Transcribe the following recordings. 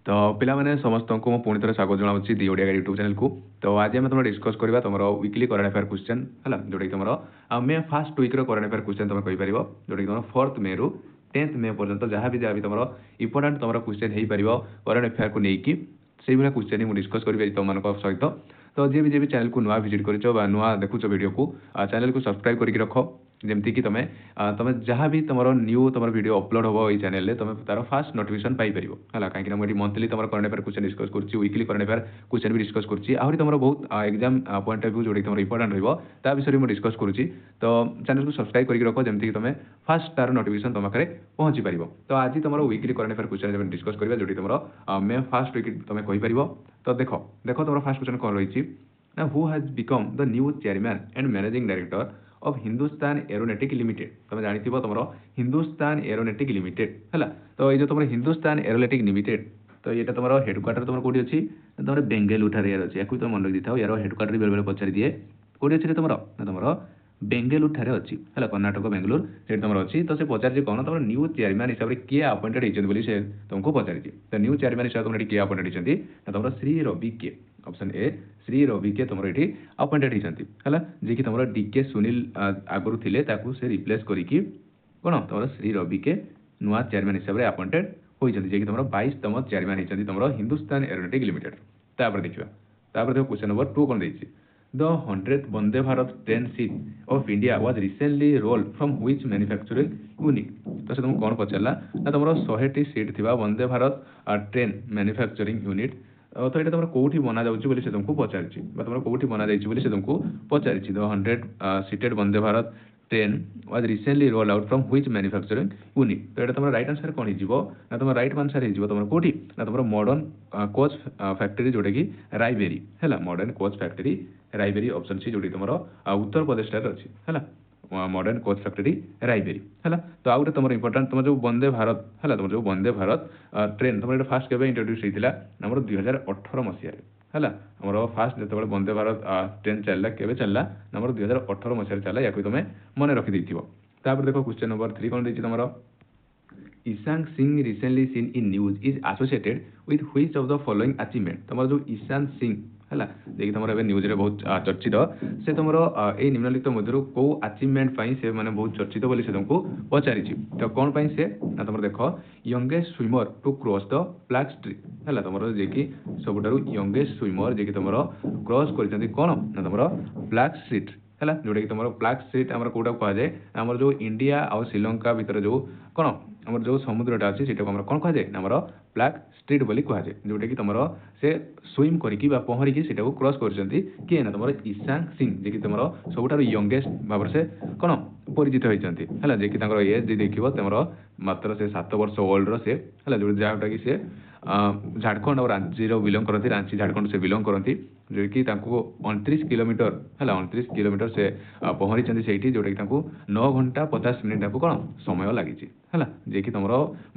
तो पिलामाने समस्त को पुणी थे स्वागत जनावि दि ओडिया यूट्यूब चैनल को। तो आज आम तुम डिस्कस करवा तुम वीकली करंट अफेयर क्वेश्चन है जोटा कि तुम May fast वीक्र current affair question तुम कहीपर जोटा कि तुम 4th मे रु 10th मे पर्यंत जहाँ भी तुम इंपोर्टाट तुम क्वेश्चन हो पार करंट अफेयर को लेकिन से भाया क्वेश्चन ही डिस्कस करी तुम सहित। तो जी भी चैनल को नुआ विजिट कर नुआ देखुच वीडियो को चैनल को सब्सक्राइब करके रख जमती कि तुम तुम जहाँ भी तुम न्यू तुम वीडियो अपलोड हो ये चैनल तुम तार फास्ट नोटिफिकेशन पाइपर है कहीं मुझे मंथली तुम करंट अफेयर क्वेश्चन डिस्कस कर वीकली करंट अफेयर क्वेश्चन भी डिस्कस कर तुम बहुत एग्जाम पॉइंट ऑफ व्यू जो तुम इंपोर्टाट रहा विषय में डिस्कस करुँची। तो चैनल को सब्सक्राइब करके रख जमती तुम फास्ट तार नोटिफिकेशन तुम पाखे पहुँची पार। तो आज तुम weekly current affair question discuss करवा जो तुम मे फास्ट वीक तुम कहीपर। तो देख देख तुम फास्ट क्वेश्चन कौन रही who has become the new chairman and managing director of Hindustan aeronautic limited. तुम जानी तुम हिंदुस्तान एरोनॉटिक लिमिटेड है। तो ये जो तुम हिंदुस्तान एरोनॉटिक लिमिटेड तो ये तुम हेडक्वार्टर तुम कौटी अच्छी तुम बेंगलुरु ठार यार अच्छी या तुम मन रखी था यार हेडक्वार्टर बेले बेले पचारि दिए कौटी अच्छी तुम बेंगलुरु ठार अच्छी है कर्णाटक बेंगलुरु से तुम अच्छी। तो से पचार कौन तुम न्यू चेयरमैन हिसाब से किए अपॉइंटेड होती से तुमको पचारि। तो न्यू चेयरमैन हिसाब से तुम किए अपॉइंटेड होती तुम श्री रवि के ऑप्शन ए श्री रवि के तुम ये अपॉइंटेड होती है जी कि तुम डीके सुनील आगुरी थे से रिप्लेस करी कौन तुम श्री रवि के नुआ चेयरमैन हिसाब से अपॉइंटेड होती जी कि तुम 22तम चेयरमैन होती तुम हिंदुस्तान एरोनॉटिक लिमिटेड। तापर देखा देखो क्वेश्चन नंबर 2 कौन देती the 100th Vande Bharat train seat of India was recently rolled from which manufacturing unit. तो से तुमको कौन पचारा ना तुम 100टी सीट थी वंदे भारत ट्रेन मैन्युफैक्चरिंग यूनिट तो ये तुम कौटी बना जाऊँगी से तुमको पचारि तुम कौटी बना जाइए से तुमको पचारि the 100 seated Vande Bharat train was recently roll out from which manufacturing unit. तो ये तुम राइट आंसर कौन हो तुम राइट आंसर हो तुम कौटी ना तुम मॉडर्न कोच फैक्ट्री जोटा कि रायबेरी है modern coach factory Raebareli option C जोटी तुम उत्तर प्रदेश अच्छी है मॉडर्न कोच फैक्ट्री रायबेरी है। तो आउ तुम इंपोर्टाट तुम जो वंदे भारत है तुम जो वंदे भारत ट्रेन तुम फास्ट के इंट्रोड्यूस होता आम 2018 मसीह है आमर फास्ट जो वंदे भारत ट्रेन चलला के चलला नंबर 2018 मसीह चलला या तुम मन रखी तापर देखो क्वेश्चन नंबर 3 कौन देती तुम Ishan Singh recently seen in news is associated with which of the following achievement. तुम जो ईशान सिंह है देखिए तुम न्यूज रे बहुत चर्चित से तुम ये निम्नलिखित मध्य कौ अचीवमेंट से मैंने बहुत चर्चित बोली से तुमको पचारि। तो कौन से ना तुम देख youngest swimmer to cross the flag street है तुम जे कि सबुठ यंगेस्ट स्विमर जे कि तुम क्रॉस कर कौन ना तुम फ्लैग स्ट्रीट है जोटा कि तुम फ्लैग स्ट्रीट आम कौटा कहुए आम जो इंडिया आउ श्रीलंका भितर जो कौन आम जो समुद्रटा अच्छी से कौन कहुए आम फ्लैग स्ट्रीट बोली कहुए जोटा कि तुम से स्विम करके पहरिकी से क्रॉस कर किए ना तुम ईशान सिंह जे कि तुम सबुठ यंगेस्ट भाव से कौन परिचित होती है जे कि एज देख तुम मात्र से 7 वर्ष ओल्ड से है जो जहाँटा कि से झारखंड और रांची बिलंग करती रांची झारखंड से बिलंग करती जो कि 29 किलोमीटर है 29 किलोमीटर से पहरी से जोटा कि 9 घंटा 50 मिनिट कौन समय लगी है जे कि तुम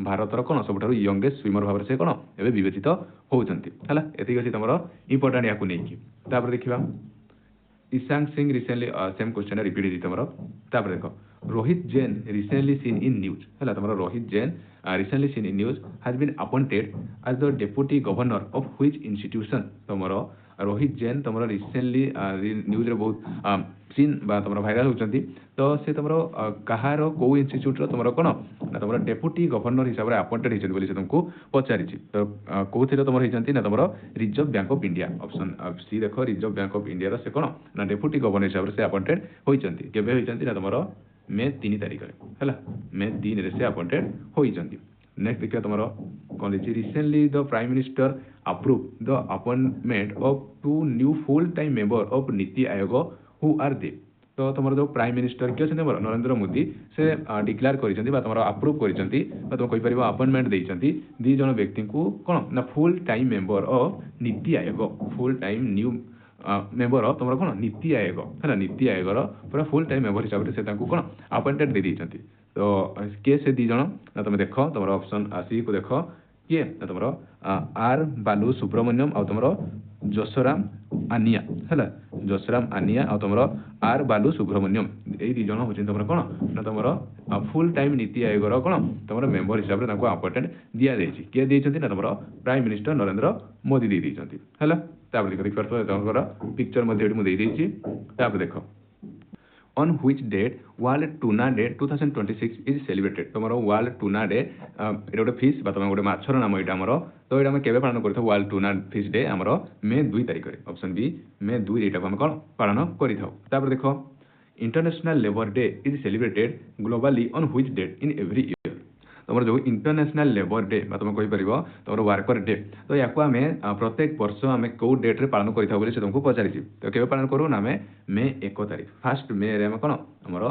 भारतर कौन सबुठ यंगेस्ट स्विमर भाव से कौन ए विवेचित होती है ये अच्छी तुम इंपोर्टाट या नहीं। देखा Ishan Singh recently same question repeat होती तुम देख Rohit Jain recently seen in news है तुम Rohit Jain recently seen in news has been appointed as the deputy governor of which institution. तुम रोहित जैन तुम रिसेंटली न्यूज रे बहुत सीन तुम भाइराल होती तो से तुम कहार कौ इन्यूट तुम कौन ना तुम डेप्यूटी गवर्नर हिसाब से अपॉइंटेड होती से तुमको पचारि। तो कौ तुम होती ना तुम Reserve Bank of India option C देख रिजर्व बैंक ऑफ इंडिया से कौन ना डेप्यूटी गवर्नर हिसाब से अपॉइंटेड होती केवे होती ना तुम मे 3 तारिख है मे 3 से अपॉइंटेड होती। नेक्स्ट देखिए तुम कौन देखिए recently the prime minister approve the appointment of 2 new full time member of NITI Aayog who are they. तो तुम जो प्राइम मिनिस्टर किए नरेंद्र मोदी से डिक्लेयर कर अप्रूव कर तुम कहीपर अपॉइंटमेंट देती 2 जन व्यक्ति को कौन ना full time member of NITI Aayog full time new member of तुम कौन नीति आयोग है नीति आयोगर पूरा फुल टाइम मेंबर हिसाब से कौन अपॉइंटेड दे देती। तो किए से 2 जन ना तुम देख तुम ऑप्शन सी को देख किए ना तुम आर बालू सुब्रमण्यम आ तुम जसराम आनिया है जसराम आनिया आ तुम आर बालू सुब्रमण्यम ये दी जन होचन तुमर कोन ना तुमर फुल टाइम नीति आयोग रो कोन तुमर मेंबर हिसाब रे ताको अपॉइंटेड दिया देछि के देछंती ना तुमर प्राइम मिनिस्टर नरेंद्र मोदी दे देछंती हला तापर देख पारतो तुमर पिक्चर मध्ये एडी मु दे देछि तापर देखो on which date World Tuna Day 2026 is celebrated tomorrow World Tuna Day এটা ଗୋଟେ fish বা ତମେ ଗୋଟେ ମାଛର ନାମ ଏଇଟା ଆମର ତ ଏଇଟା ଆମେ କେବେ ପାଳନ କରିଥାଉ World Tuna Fish Day ଆମର ମେ 2 ତାରିଖରେ ଅପସନ ବି ମେ 2 ଏଇଟାକୁ ଆମେ କ'ଣ ପାଳନ କରିଥାଉ ତାପରେ ଦେଖ International Labour Day is celebrated globally on which date in every year तुम जो इंटरनेशनल लेबर डे तुम कहीपर तुम वर्कर डे तो या प्रत्येक वर्ष आम कौ डेट्रे पालन करें से तुमको पचारि तो केवे पालन करूँ ना आम मे 1 तारिख फास्ट मे आम कौन आमर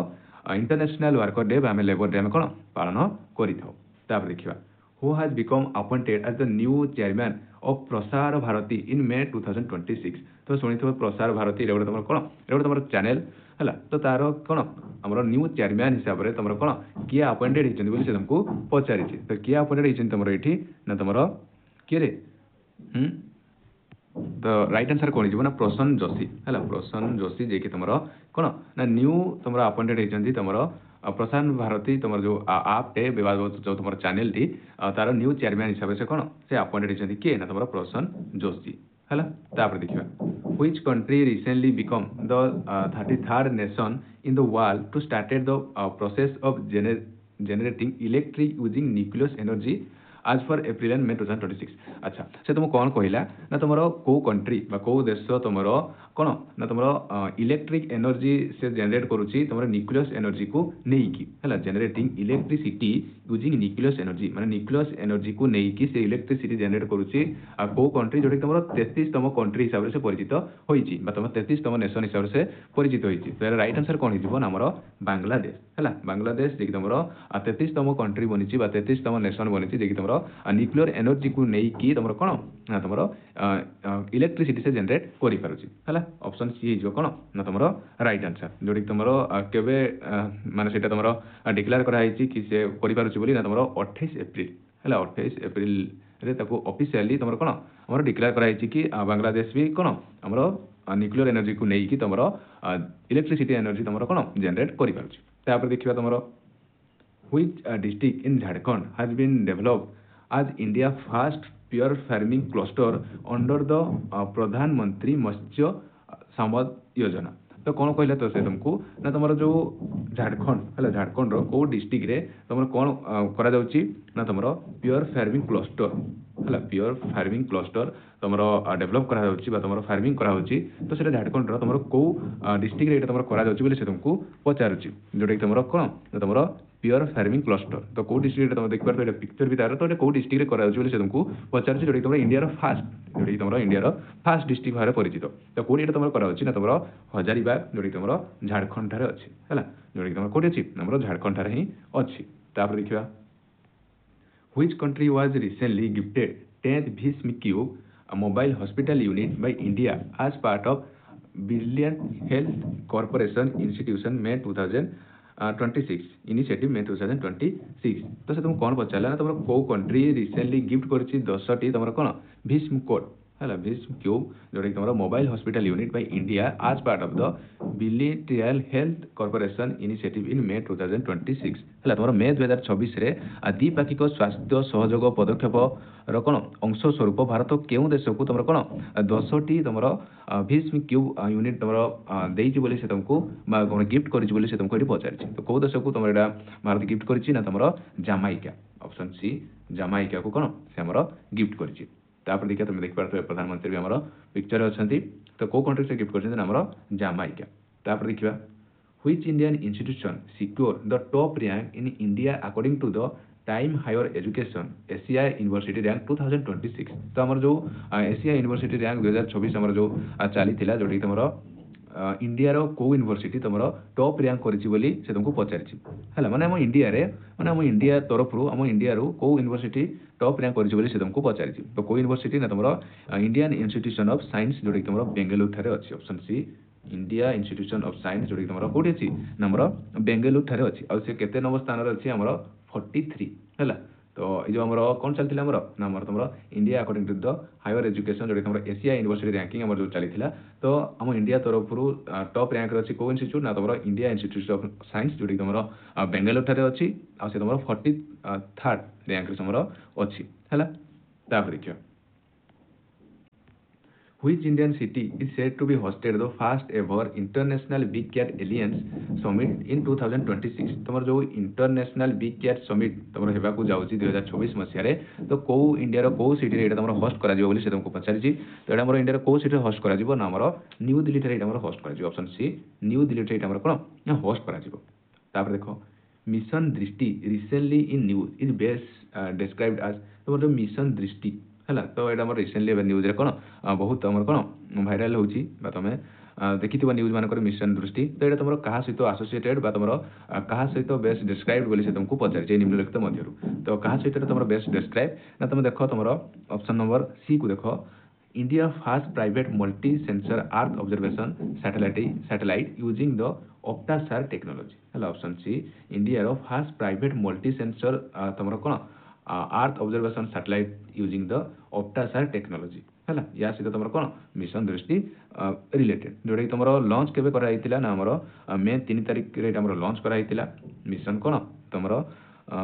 इंटरनेशनल वर्कर डे आम लेबर डे आम कौन पालन कर देखा who has become appointed as the new chairman of Prasar Bharati in May 2026 तो शुणी प्रसार भारती गोटे तुम कौन गोटे तुम चैनल है तो तार कौन आम न्यू चेयरमैन हिसाब से तुम कौन किए अपॉइंटेड होती से तुमको पचारि तो किए अपॉइंटेड होती तुम ये ना तुम किए तो राइट आंसर कौन हो ना प्रसन्न जोशी है प्रसन्न जोशी जे कि तुम कौन ना न्यू तुम अपॉइंटेड होती तुम प्रसार भारती तुम जो आप टे जो तुम चैनल टी तार न्यू चेयरमैन हिसाब से कौन से अपॉइंटेड होती किए ना तुम प्रसन्न जोशी है तापर देखा which country recently become the 33rd nation in the world to started the process of generating electric using nucleus energy आज फॉर एप्रिल एंड मे 2026 अच्छा से तुम कौन कहला ना तुम कौ कंट्री कौ देश तुम कौन ना तुम इलेक्ट्रिक एनर्जी से जनरेट करुच्ची तुम न्यूक्लियस एनर्जी को नेकी है generating electricity using nucleus energy माने न्यूक्लियस एनर्जी को नेकी से इलेक्ट्रिसिटी जनरेट करुच्ची कौ कंट्री जोटा तुम 33तम कंट्री हिसाब से परिचित होती तुम 33तम नेशन हिसाब से परिचित होती तो राइट आंसर कौन होमर बांग्लादेश है बांग्लादेश जी तुम 33तम कंट्री बनी 33तम नेशन बनी जी तुम न्यूक्लियर एनर्जी को नहीं तुम कौन ना तुम इलेक्ट्रिसिटी से जनरेट कर पारुची है ऑप्शन सी हो कौन ना तुम राइट आंसर जोटी तुम केवे माने सेटा तुम डिक्लेयर कराई कि से कर पारुची बोली ना तुम 28 एप्रिल है 28 एप्रिल रे ताको ऑफिशियली तुम कौन आम डिक्लेयर कराई कि बांग्लादेश भी कौन आम न्यूक्लियर एनर्जी को नहीं तुम इलेक्ट्रिसिटी एनर्जी तुम कौन जनरेट कर पारुची देखा तुम which district in Jharkhand has been developed as India first pure farming cluster under the प्रधान मंत्री मत्स्य संपद योजना तो कौन कहला तो से तुमको ना तुम जो झारखंड है झारखंड कौ डिस्ट्रिक्ट रे तुम कौन करा जाउची ना तुम प्योर फार्मिंग क्लस्टर है प्योर फार्मिंग क्लस्टर तुम डेभलप करा जाउची बा तुम फार्मिंग करा होची तो सेटा झारखंड तुम कौ डिस्ट्रिक्ट रे तुम करा जाउची बोले से तुमको पचारुची जोटा तुम कौन तुम प्योर फार्मिंग क्लस्टर तो कौ डिस्ट्रिक्ट तुम देख पार पिक्चर भी तार तो कौ डिस्ट्रिक्ट करा जाउची बोले से तुमको पचारुची जोटा तुम इंडिया फास्ट जोटा तुम इंडिया फास्ट डिस्ट्रिक्ट भाव परिचित तो कौटी तुम करा ना तुम हजारीबाग जोटा तुम झारखंड ठारे अच्छी है जोटा तुम कौटी अच्छी तुम झारखंड ठारे ही अच्छी देखा which country was recently gifted 10th Bhishm Cube a mobile hospital unit by India as part of Billion Health Corporation Institution May 2026 initiative मे 2026 तो से तुम कौन पचारा ना तुम कौ कंट्री रिसेंटली गिफ्ट कर 10टी तुम कौन भीष्म कोड है भीष्म क्यूब जोटा कि तुम mobile hospital unit by India as part of the billion health corporation initiative in May 2026 है तुम मे 2026 रे द्विपाक्षिक स्वास्थ्य सहयोग पदक्षेप कौन अंश स्वरूप भारत केउं देश को तुम कौन 10टी तुम भीष्म क्यूब यूनिट तुम देइछि बोली से तुमको कौन गिफ्ट करिछि बोली से तुमको ये पचारि तो कौ देश को तुम एटा भारत गिफ्ट करिछि ना तुम जामाइका ऑप्शन सी जामाइका को कौन से हमर गिफ्ट करिछि तापर देखिए तुम देख पार्थ प्रधानमंत्री भी आमर पिक्चर अच्छा तो कौ कंट्री से गिफ्ट कर जामाइका तापर देखा which Indian institution secure the top rank in India according to the time higher education Asia university rank 2026 तो आमर जो एशिया यूनिवर्सिटी रैंक 2024 आमर जो चली जोटा तुम इंडिया कौ यूनिवर्सिटी तुम टॉप रैंक करी से तुमको पचारि है माने आम इंडिया रे माने आम इंडिया तरफ आम इंडिया कौ यूनिवर्सिटी टॉप रैंक करी से तुमको पचारि तो कौ यूनिवर्सिटी ना तुम इंडियन इंस्टीट्यूशन ऑफ साइंस जोटा कि तुम बेंगलुरु ठारे अच्छी option C India institution of science जोटा कि तुम कौटी अच्छी ना बेंगलुरु ठारे अच्छी आउ से केते नंबर स्थान अच्छी आमर 43 है तो ये जो आमर कौन चलती आमर ना आमर तुम India according to the higher education जो तुम एशिया यूनिवर्सिटी रैंकिंग आमर जो चली तो आम इंडिया तरफ टॉप रैंक अच्छी कौ इनट्यूट ना तुम इंडिया इंस्टीट्यूट ऑफ साइंस जो तुम बेंगालुरु ठारे अच्छी आम 43rd रैंक तुम अच्छी है देखिए Which Indian city is said to be hosted the first ever International Big Cat Alliance Summit in 2026 तुमर जो इंटरनेशनल बिग कैट समिट तुमर हेबाकू जाउची 2024 मसिया रे तो को इंडिया रो को सिटी रे एटा तुमर होस्ट करा जिवो बोली से तुमको पचारिची तो एटा हमर इंडिया रो को सिटी रे होस्ट करा जिवो ना हमर न्यू दिल्ली रे एटा हमर होस्ट करा जिवो ऑप्शन सी न्यू दिल्ली रे एटा हमर कोन ना होस्ट करा जिवो तापर देखो mission Drishti recently in news is best described as तुमर जो मिशन दृष्टि है तो यहाँ आम रिसेंटली न्यूज कौन बहुत आम कौन भाइराल होती तुम देखी न्यूज मानक मिशन दृष्टि तो यहाँ तुम क्या सहित आसोसिएटेड तुम क्या सहित बेस्ट डिस्क्राइब बोली से तुमको पचार निम्नलिखित मध्य तो क्या सहित तुम बेस्ट डिस्क्राइब ना तुम देख तुम ऑप्शन नंबर सी को देख India first private multi sensor earth observation satellite using the OptoSAR technology है option C India first private multi sensor तुम कौन earth observation satellite using the OptoSAR technology है या सहित तुम कौन मिशन दृष्टि रिलेटेड जोटा कि तुम लॉन्च केबे कराइतिला ना हमर मे 3 तारिख रे हमर लॉन्च कराइतिला मिशन कौन तुम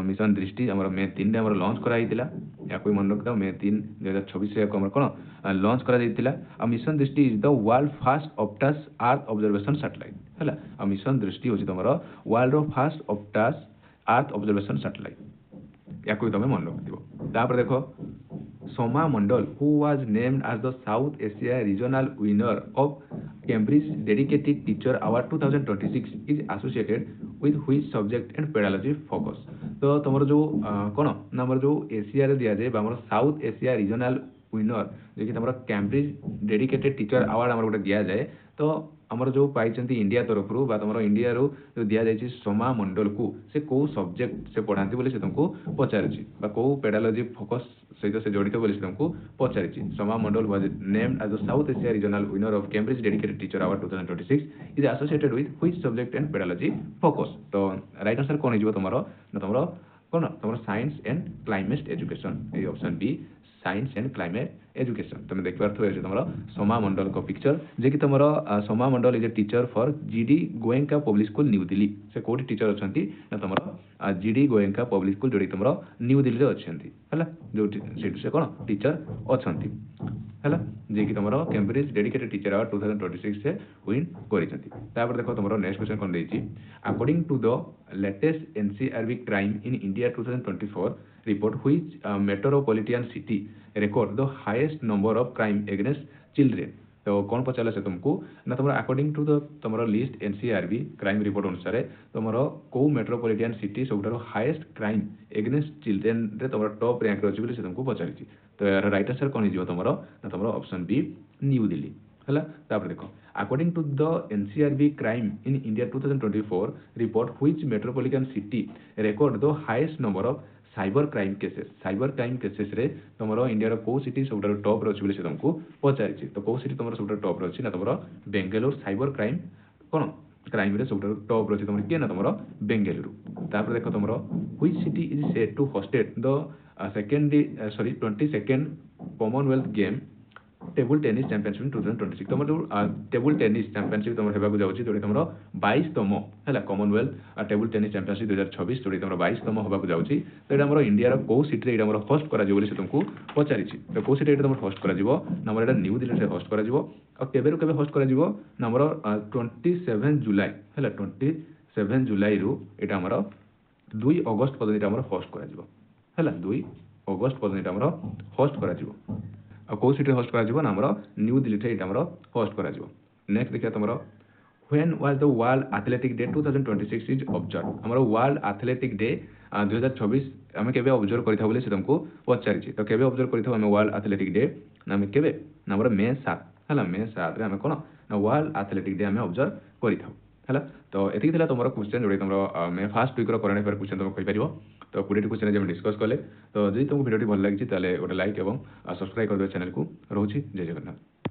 मिशन दृष्टि हमर मे 3 रे हमर लॉन्च कराइतिला या कोई मन रखता मे 3 2026 रे हमर कौन लॉन्च करा जाइतिला mission Drishti is the world first OptoSAR earth observation satellite है मिशन दृष्टि होची तुम वर्ल्ड रो first OptoSAR earth observation satellite या कोई तुम मन रखिथो देखो Soma Mandal who was named as the South Asia regional winner of Cambridge dedicated teacher award 2026 is associated with which subject and pedagogy focus तो तुम जो कौन ना जो एशिया रे दिया जाए आम साउथ एशिया रीजनल विनर जो कि तुम कैम्ब्रिज डेडिकेटेड टीचर अवार्ड आम गोटे दि जाए तो आमर जो पाई इंडिया तरफ तुम इंडिया रू जो दि जाए सोमा मंडल को से कौ सब्जेक्ट से पढ़ाती बोली से तुमको पचारि कौ पेडालॉजी फोकस सहित से जड़ित बोली से तुमको पचारि Soma Mandal was named as the South Asia regional winner of Cambridge dedicated teacher award 2026 is associated with which subject and pedagogy focus तो राइट आंसर कौन हो तुम तुम कौन तुम साइंस एंड क्लाइमेट एजुकेशन ये option B science and climate education तुम देख पारे तुम सोमा मंडल को पिक्चर जे कि तुम Soma Mandal is a teacher for GD Goenka public school New Delhi से कौटी टीचर अच्छा ना तुम जीडी गोयंका पब्लिक स्कूल जो तुम न्यू दिल्ली अच्छा है जो से कौन टीचर अच्छा है जे कि तुम कैम्ब्रिज डेडिकेटेड टीचर अवार्ड 2026 से विन कर देखो तुम नेक्स्ट क्वेश्चन कौन देती according to the latest NCRB crime in India 2024 report which metropolitan city record the highest number of crime against children तो कौन पचारे से तुमको ना तुम अकॉर्डिंग टू द तुम लिस्ट एनसीआरबी क्राइम रिपोर्ट अनुसार तुम कौ मेट्रोपोलिटन सिटी सब हाईएस्ट क्राइम एगेन्स्ट चिल्ड्रेन रे तुम टॉप रैंक अच्छी बोली से तुमको पचारि तो यार राइट आंसर कौन हो तुम ना तुम ऑप्शन बी न्यू दिल्ली है देखो according to the NCRB crime in India 2024 report which metropolitan city record the highest number of cyber crime cases रे तुम इंडिया कौ सिटी सब टॉप अच्छी बोली से तुमको पचारि तो कौ सिटी तुम सब टॉप अच्छी ना तुम बेंगलुरु साइबर क्राइम कौन क्राइम रे सब टॉप अच्छी तुम किए ना तुम बेंगलुरु देख तुम which city is set to hosted the 22nd Commonwealth game table tennis championship 2026 तुम जो टेबुल टेनिस चैंपियनशिप तुम होगा जाऊँगी जो तुम 22तम है कॉमनवेल्थ टेबुल टेनिस चैंपियनशिप 2026 जो तुम 22तम होगा जाऊँगी तो यहाँ इंडिया कौ सिटी ये होस्ट कर तुमको पचारि तो कौ सिटी तुम होस्ट कर न्यू दिल्ली में होस्ट कर होस्ट कर 27 जुलाई है 27 जुलाई रू यहाँ 2 अगस्त पर्यटन होस्ट कर 2 अगस्त पर्यटन होस्ट कर कौ सिटी होस्ट कर न्यू दिल्ली से यहाँ होस्ट कर नेक्स्ट देखिए तुम when was the world athletic day 2026 is observe हमर वर्ल्ड एथलेटिक डे 2026 आम के ऑब्जर्व कर तुमको पचारि तो केबे ऑब्जर्व कर वर्ल्ड एथलेटिक डे आम के मे 7 है मे 7 आम कौन वर्ल्ड एथलेटिक डे आम ऑब्जर्व कर तो ये तुम क्वेश्चन जो तुम May first week current affair question तुम कहीपर तो 20 क्वेश्चन आज डिस्कस कले तो जब तुमको वीडियो भल लगी गोटे लाइक और सब्सक्राइब कर चैनल को रोचे जय जगन्नाथ।